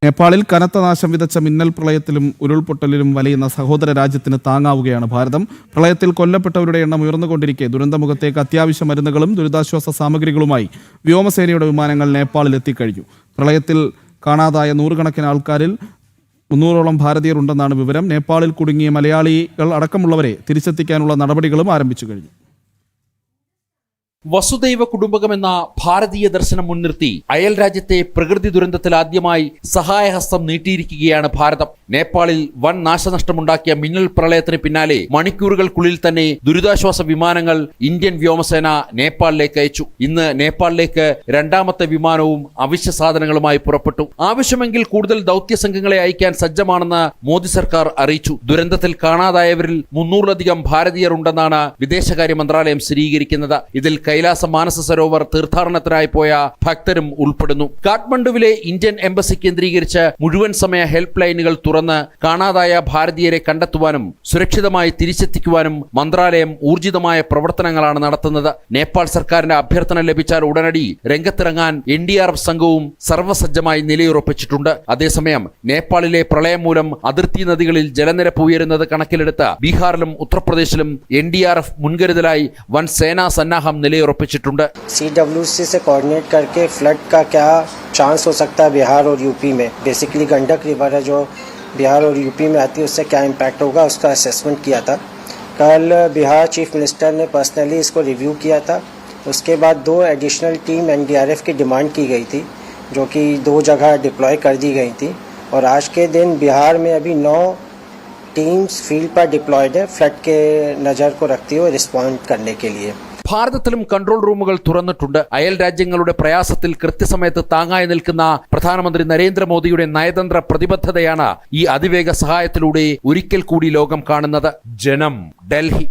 നേപ്പാളിൽ കനത്ത നാശം വിതച്ച മിന്നൽ പ്രളയത്തിലും ഉരുൾപൊട്ടലിലും വലയുന്ന സഹോദര രാജ്യത്തിന് താങ്ങാവുകയാണ് ഭാരതം. പ്രളയത്തിൽ കൊല്ലപ്പെട്ടവരുടെ എണ്ണം ഉയർന്നുകൊണ്ടിരിക്കെ ദുരന്തമുഖത്തേക്ക് അത്യാവശ്യ മരുന്നുകളും ദുരിതാശ്വാസ സാമഗ്രികളുമായി വ്യോമസേനയുടെ വിമാനങ്ങൾ നേപ്പാളിൽ എത്തിക്കഴിഞ്ഞു. പ്രളയത്തിൽ കാണാതായ നൂറുകണക്കിന് ആൾക്കാരിൽ 300ഓളം ഭാരതീയർ ഉണ്ടെന്നാണ് വിവരം. നേപ്പാളിൽ കുടുങ്ങിയ മലയാളികൾ അടക്കമുള്ളവരെ തിരിച്ചെത്തിക്കാനുള്ള നടപടികളും ആരംഭിച്ചു കഴിഞ്ഞു. വസുദൈവ കുടുംബകമെന്ന ഭാരതീയ ദർശനം മുൻനിർത്തി അയൽ രാജ്യത്തെ പ്രകൃതി ദുരന്തത്തിൽ ആദ്യമായി സഹായഹസ്തം നീട്ടിയിരിക്കുകയാണ് ഭാരതം. നേപ്പാളിൽ വൻ നാശനഷ്ടമുണ്ടാക്കിയ മിന്നൽ പ്രളയത്തിന് പിന്നാലെ മണിക്കൂറുകൾക്കുള്ളിൽ തന്നെ ദുരിതാശ്വാസ വിമാനങ്ങൾ ഇന്ത്യൻ വ്യോമസേന നേപ്പാളിലേക്ക് അയച്ചു. ഇന്ന് നേപ്പാളിലേക്ക് രണ്ടാമത്തെ വിമാനവും അവശ്യ സാധനങ്ങളുമായി പുറപ്പെട്ടു. ആവശ്യമെങ്കിൽ കൂടുതൽ ദൗത്യ സംഘങ്ങളെ അയക്കാൻ സജ്ജമാണെന്ന് മോദി സർക്കാർ അറിയിച്ചു. ദുരന്തത്തിൽ കാണാതായവരിൽ 300ലധികം ഭാരതീയർ ഉണ്ടെന്നാണ് വിദേശകാര്യ മന്ത്രാലയം സ്ഥിരീകരിക്കുന്നത്. ഇതിൽ കൈലാസ മാനസ സരോവർ തീർത്ഥാടനത്തിനായി പോയ ഭക്തരും ഉൾപ്പെടുന്നു. കാഠ്മണ്ഡുവിലെ ഇന്ത്യൻ എംബസി കേന്ദ്രീകരിച്ച് മുഴുവൻ സമയ ഹെൽപ്പ് ലൈനുകൾ തുറന്ന് കാണാതായ ഭാരതീയരെ കണ്ടെത്തുവാനും സുരക്ഷിതമായി തിരിച്ചെത്തിക്കുവാനും മന്ത്രാലയം ഊർജിതമായ പ്രവർത്തനങ്ങളാണ് നടത്തുന്നത്. നേപ്പാൾ സർക്കാരിന്റെ അഭ്യർത്ഥന ലഭിച്ചാൽ ഉടനടി രംഗത്തിറങ്ങാൻ NDRF സംഘവും സർവ്വസജ്ജമായി നിലയുറപ്പിച്ചിട്ടുണ്ട്. അതേസമയം നേപ്പാളിലെ പ്രളയം മൂലം അതിർത്തി നദികളിൽ ജലനിരപ്പ് ഉയരുന്നത് കണക്കിലെടുത്ത് ബീഹാറിലും ഉത്തർപ്രദേശിലും NDRF മുൻകരുതലായി വൻ സേനാ സന്നാഹം निलयuropपिचिट्टुंड। CWC से कोऑर्डिनेट करके फ्लड का क्या चांस हो सकता है बिहार और यूपी में, बेसिकली गंडक रिवर है जो बिहार और यूपी में आती है, उससे क्या इम्पैक्ट होगा उसका असेसमेंट किया था। कल बिहार चीफ मिनिस्टर ने पर्सनली इसको रिव्यू किया था। उसके बाद 2 एडिशनल टीम NDRF की डिमांड की गई थी जो कि 2 जगह डिप्लॉय कर दी गई थी और आज के दिन बिहार में अभी 9 टीम्स फील्ड पर डिप्लॉयड है फ्लड के नज़र को रखते हुए रिस्पॉन्ड करने के लिए। ഭാരതത്തിലും കൺട്രോൾ റൂമുകൾ തുറന്നിട്ടുണ്ട്. അയൽ രാജ്യങ്ങളുടെ പ്രയാസത്തിൽ കൃത്യസമയത്ത് താങ്ങായി നിൽക്കുന്ന പ്രധാനമന്ത്രി നരേന്ദ്രമോദിയുടെ നയതന്ത്ര പ്രതിബദ്ധതയാണ് ഈ അതിവേഗ സഹായത്തിലൂടെ ഒരിക്കൽ കൂടി ലോകം കാണുന്നത്. ജനം, ഡൽഹി.